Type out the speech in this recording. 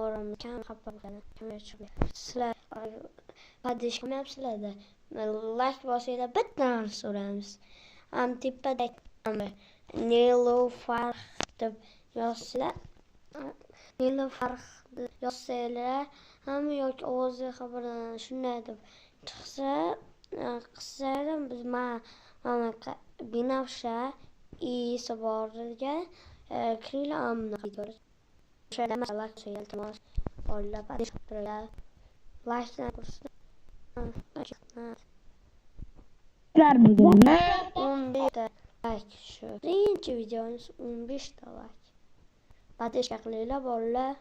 Oramda kam xafa bo'lgan. Sizlar padishkam ham sizlarda. Like bosinglar bitta narsa so'raymiz. Tepada Nilufar deb yozsanglar, Nilufar deb yozsanglar ham yoki ovozli xabarlar shunday deb chiqsa, qilsanglar biz mana Binafsha Isiboriga kiringlar amna qilamiz. O'sha like qo'ying, iltimos. Bolalar padishkam like ko'rsin. Bugun 15 ta like shu. Birinchi videomiz 15 ta like. Padishka qilinglar bolalar.